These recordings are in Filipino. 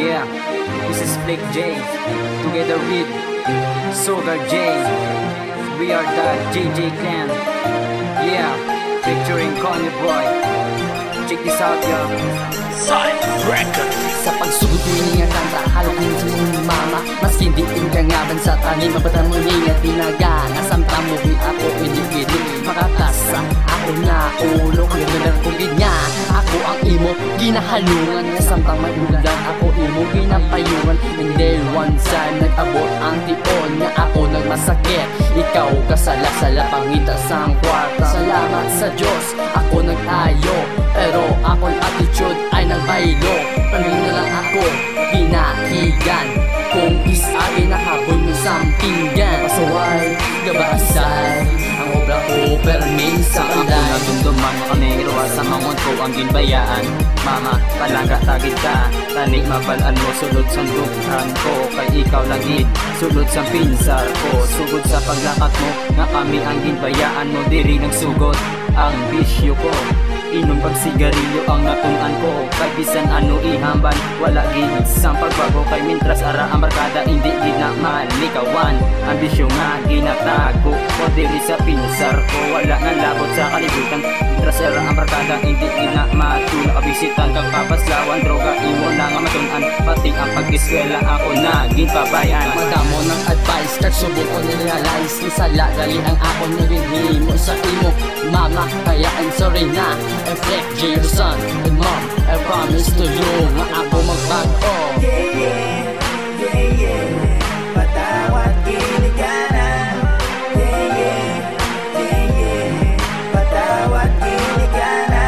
Yeah, this is Flick J, together with Sugar J. We are the JJ Clan. Yeah, featuring Kanye Boy. Check this out, yo. Side Record. Sa pagsugod ng kanta, halok ng simong mama. Mas hindi ingangaban sa tanim, mabata mo nga tinaga. Nasamta mo ako, hindi makakasa. Ako na ulo, ang ganda ng kulid niya. Ako ang imo, ginahalungan. Nasamta may ulan, ako imo, ginapayungan. And then one time, nag-abot ang tion na ako nagmasakit. Ikaw kasala-sala, pangita sa kwarta. Salamat sa Diyos, ako nag-ayo. Pero akong attitude ay nagbaylo. Panin na lang ako, pinahigan. Kung isa'y nahabol mo sa pinggan. Pasaway, gabasay, ang obra ko perminsan Ako na dumduman kami, ruwa sa mangon ko ang ginbayaan. Mama, palangga tagid ka, tanik mabalaan mo, sulod sa dughan ko. Kay ikaw langit, sulod sa pinsar ko. Sugod sa paglakat mo, nga kami ang ginbayaan mo. Diri ng sugod, ang bisyo ko. Inom pag sigarilyo ang natunan ko. Kay bisan ano ihamban, wala gid sang pagbago. Kay mintras ara ang barkada, hindi gid na malikawan. Ambisyon nga ginatago ko diri sa pinsar ko. Wala na labot sa kalibutan. Mintras ara ang barkada, hindi gid na matulak. Kabisitan kang papaslawan, droga imo na nga matunan. Pati ang pag-eskwela ako na ginpabayan. Madamo ng advice, kagsubok ko nirealize. Isala gali ang ako nilihimo sa imo mama, kaya I'm sorry na. Flick J, your son and mom, I promise to you na ako magbago. Patawad kinig ka na. Patawad kinig ka na.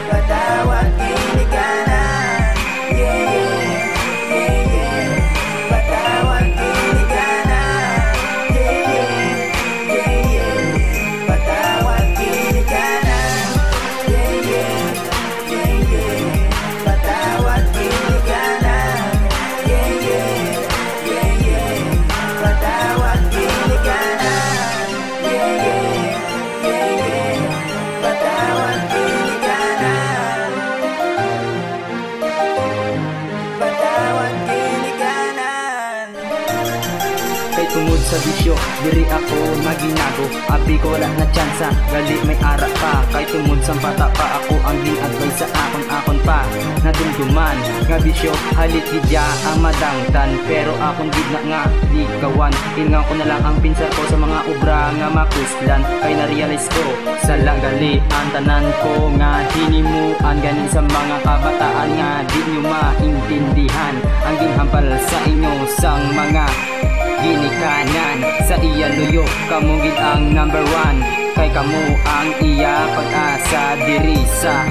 Patawad kinig ka na. Patawad kinig ka na. Patawad kinig ka na. Patawad kinig ka na. Patawad kinig ka na. Patawad kinig ka na. Patawad kinig ka na. Kay tungod sa bisyo, diri ako maginago. Abi ko wala na tsansa, gali may ara pa. Kay tungod sa bata pa, ako ang gin-advise sa akon pa. Nadumduman, nga bisyo, halit gidya ang madangtan. Pero akong gid na nga, di kawan. Ingaw ko na lang ang pinsar ko sa mga obra nga makuslan. Kay na-realize ko, sa lagali ang tanan ko nga hinimuan. Ganin sa mga kabataan nga di nyo maintindihan. Ang ginhampal sa inyo sang mga ginikanan. Sa iya luyo, kamong gid ang number one. Kay kamo ang iya pag-asa diri sa